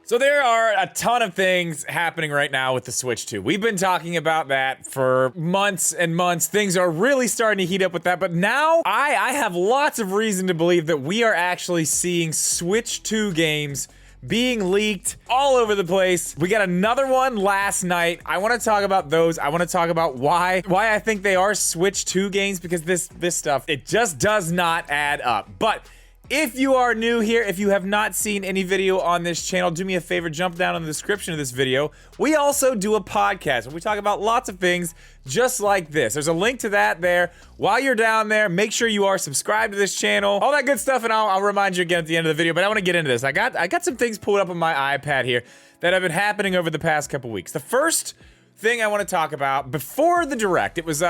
So there are a ton of things happening right now with the Switch 2. We've been talking about that for months and months. Things are really starting to heat up with that, but now I have lots of reason to believe that we are actually seeing Switch 2 games being leaked all over the place. We got another one last night. I want to talk about those. I want to talk about why I think they are Switch 2 games, because this stuff, it just does not add up. But if you are new here, if you have not seen any video on this channel, do me a favor, jump down in the description of this video. We also do a podcast where we talk about lots of things just like this. There's a link to that there. While you're down there, make sure you are subscribed to this channel, all that good stuff, and I'll remind you again at the end of the video. But I want to get into this. I got some things pulled up on my iPad here that have been happening over the past couple weeks. The first thing I want to talk about before the Direct, it was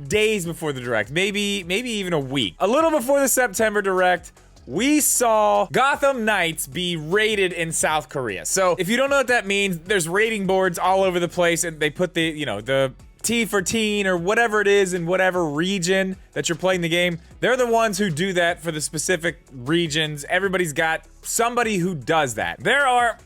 days before the Direct, maybe even a week. A little before the September Direct, we saw Gotham Knights be rated in South Korea. So if you don't know what that means, there's rating boards all over the place, and they put the, the T for teen or whatever it is in whatever region that you're playing the game. They're the ones who do that for the specific regions. Everybody's got somebody who does that. There are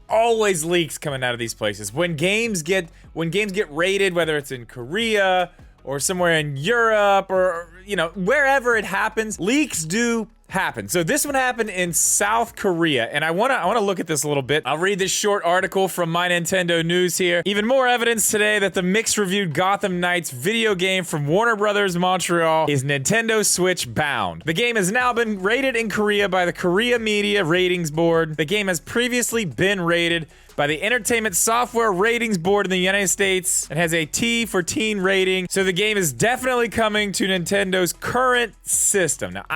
always leaks coming out of these places. When games get rated, whether it's in Korea or somewhere in Europe or, wherever it happens, leaks do happen. So this one happened in South Korea, and I wanna look at this a little bit. I'll read this short article from My Nintendo News here. Even more evidence today that the mixed-reviewed Gotham Knights video game from Warner Brothers Montreal is Nintendo Switch bound. The game has now been rated in Korea by the Korea Media Ratings Board. The game has previously been rated by the Entertainment Software Ratings Board in the United States and has a T for teen rating. So the game is definitely coming to Nintendo's current system. Now,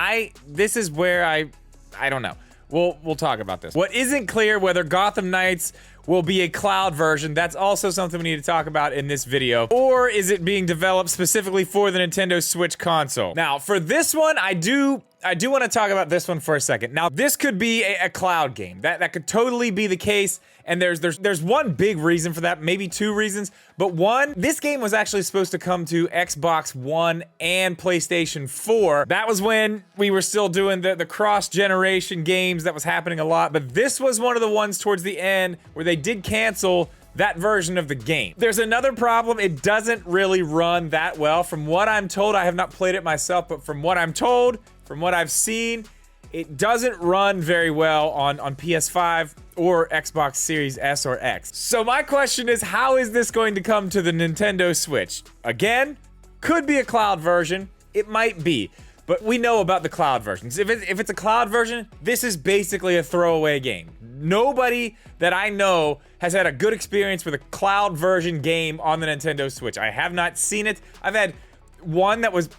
this is where I don't know. We'll talk about this. What isn't clear whether Gotham Knights will be a cloud version. That's also something we need to talk about in this video. Or is it being developed specifically for the Nintendo Switch console? Now, for this one, I do want to talk about this one for a second. Now, this could be a cloud game. That could totally be the case. And there's one big reason for that, maybe two reasons. But one, this game was actually supposed to come to Xbox One and PlayStation 4. That was when we were still doing the cross-generation games. That was happening a lot. But this was one of the ones towards the end where they did cancel that version of the game. There's another problem. It doesn't really run that well. From what I'm told, I have not played it myself, but from what I'm told, from what I've seen, it doesn't run very well on PS5 or Xbox Series S or X. So my question is, how is this going to come to the Nintendo Switch? Again, could be a cloud version. It might be. But we know about the cloud versions. If it's a cloud version, this is basically a throwaway game. Nobody that I know has had a good experience with a cloud version game on the Nintendo Switch. I have not seen it. I've had one that was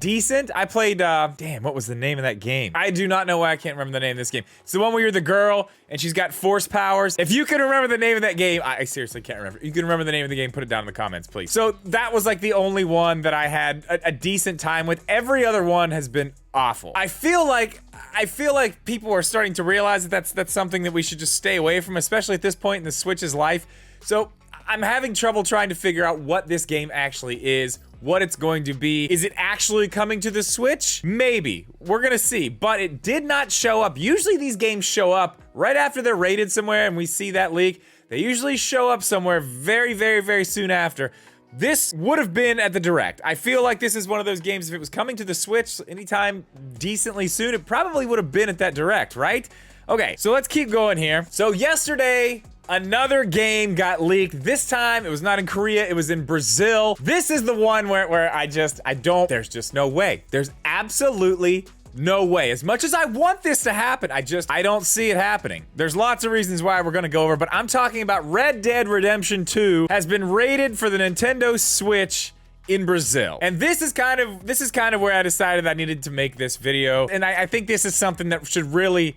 decent. I played, what was the name of that game? I do not know why I can't remember the name of this game. It's the one where you're the girl and she's got force powers. If you can remember the name of that game, I seriously can't remember. You can remember the name of the game, put it down in the comments, please. So that was like the only one that I had a decent time with. Every other one has been awful. I feel like people are starting to realize that that's something that we should just stay away from, especially at this point in the Switch's life. So I'm having trouble trying to figure out what this game actually is, what it's going to be. Is it actually coming to the Switch? Maybe. We're gonna see. But it did not show up. Usually these games show up right after they're rated somewhere and we see that leak. They usually show up somewhere very, very, very soon after. This would have been at the Direct. I feel like this is one of those games, if it was coming to the Switch anytime decently soon, it probably would have been at that Direct, right? Okay, so let's keep going here. So yesterday, another game got leaked. This time, it was not in Korea, it was in Brazil. This is the one where there's just no way. There's absolutely no way. As much as I want this to happen, I don't see it happening. There's lots of reasons why we're gonna go over, but I'm talking about Red Dead Redemption 2 has been rated for the Nintendo Switch in Brazil. And this is kind of where I decided I needed to make this video. And I think this is something that should really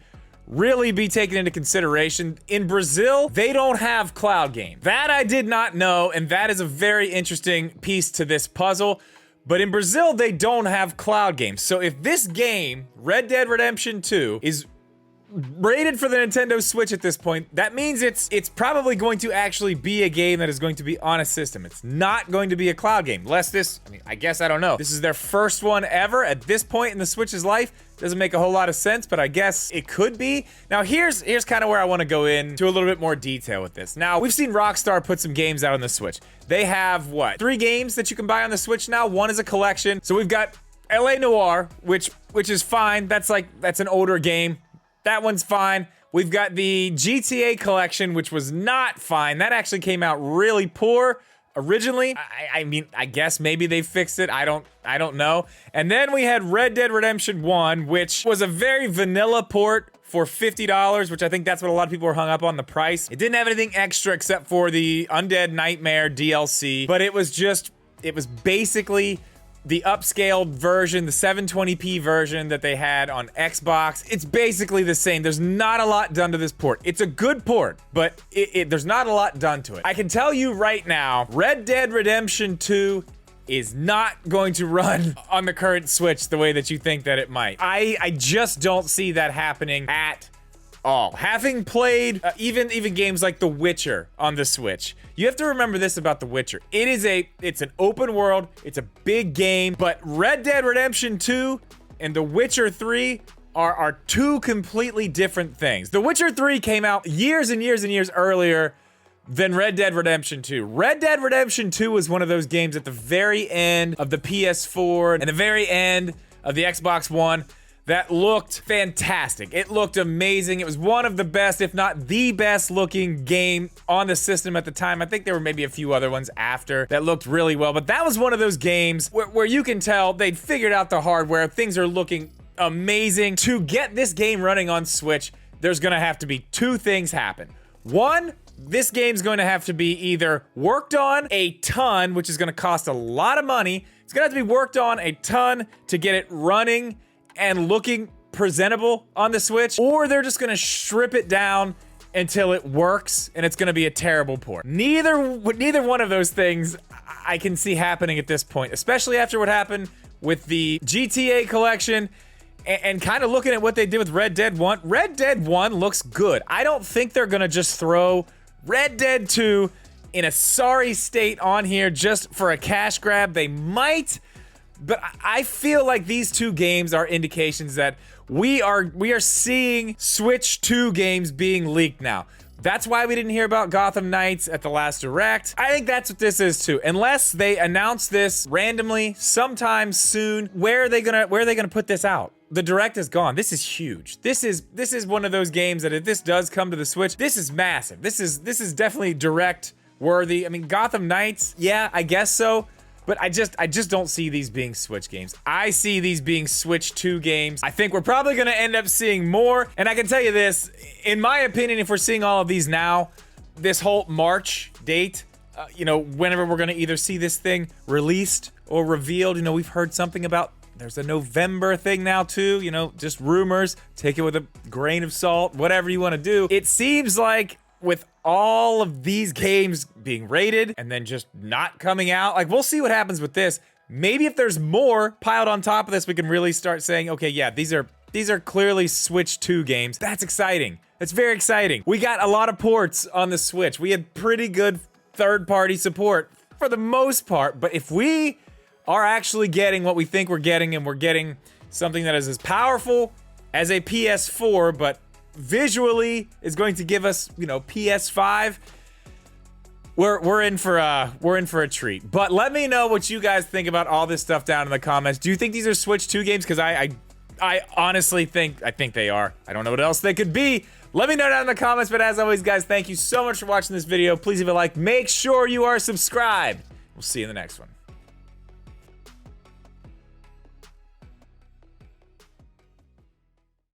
be taken into consideration. In Brazil, they don't have cloud games. That I did not know, and that is a very interesting piece to this puzzle. But in Brazil, they don't have cloud games. So if this game, Red Dead Redemption 2, is rated for the Nintendo Switch at this point, that means it's probably going to actually be a game that is going to be on a system. It's not going to be a cloud game. Less this, I mean, I guess I don't know. This is their first one ever at this point in the Switch's life. Doesn't make a whole lot of sense, but I guess it could be. Now here's kind of where I want to go into a little bit more detail with this. Now, we've seen Rockstar put some games out on the Switch. They have, what, 3 games that you can buy on the Switch now? One is a collection. So we've got LA Noire, which is fine. That's an older game. That one's fine. We've got the GTA collection, which was not fine. That actually came out really poor originally. I mean, I guess maybe they fixed it. I don't know. And then we had Red Dead Redemption 1, which was a very vanilla port for $50, which I think that's what a lot of people were hung up on, the price. It didn't have anything extra except for the Undead Nightmare DLC, but it was basically the upscaled version, the 720p version that they had on Xbox. It's basically the same. There's not a lot done to this port. It's a good port, but there's not a lot done to it. I can tell you right now, Red Dead Redemption 2 is not going to run on the current Switch the way that you think that it might. I just don't see that happening at all. Having played even games like The Witcher on the Switch, you have to remember this about The Witcher. It's an open world, it's a big game, but Red Dead Redemption 2 and The Witcher 3 are 2 completely different things. The Witcher 3 came out years and years and years earlier than Red Dead Redemption 2. Red Dead Redemption 2 was one of those games at the very end of the PS4 and the very end of the Xbox One that looked fantastic. It looked amazing. It was one of the best, if not the best looking game on the system at the time. I think there were maybe a few other ones after that looked really well, but that was one of those games where you can tell they'd figured out the hardware. Things are looking amazing. To get this game running on Switch, there's gonna have to be 2 things happen. One, this game's going to have to be either worked on a ton, which is gonna cost a lot of money. It's gonna have to be worked on a ton to get it running and looking presentable on the Switch, or they're just gonna strip it down until it works and it's gonna be a terrible port. Neither one of those things I can see happening at this point, especially after what happened with the GTA collection and kind of looking at what they did with Red Dead 1. Red Dead 1 looks good. I don't think they're gonna just throw Red Dead 2 in a sorry state on here just for a cash grab. They might, but I feel like these 2 games are indications that we are seeing Switch 2 games being leaked now. That's why we didn't hear about Gotham Knights at the last Direct. I think that's what this is too. Unless they announce this randomly sometime soon, where are they gonna put this out? The Direct is gone. This is huge. This is one of those games that if this does come to the Switch, this is massive. This is definitely Direct worthy. I mean, Gotham Knights, yeah, I guess so. But I just don't see these being Switch games. I see these being Switch 2 games. I think we're probably gonna end up seeing more. And I can tell you this, in my opinion, if we're seeing all of these now, this whole March date, whenever we're gonna either see this thing released or revealed, we've heard something about there's a November thing now too, just rumors. Take it with a grain of salt, whatever you wanna do. It seems like with all of these games being rated and then just not coming out, like, we'll see what happens with this. Maybe if there's more piled on top of this, we can really start saying, okay, yeah, these are clearly Switch 2 games. That's exciting. That's very exciting. We got a lot of ports on the Switch. We had pretty good third-party support for the most part, but if we are actually getting what we think we're getting, and we're getting something that is as powerful as a PS4, but visually is going to give us, PS5, we're in for a treat. But let me know what you guys think about all this stuff down in the comments. Do you think these are Switch 2 games? Because I honestly think they are. I don't know what else they could be. Let me know down in the comments. But as always, guys, thank you so much for watching this video. Please leave a like. Make sure you are subscribed. We'll see you in the next one.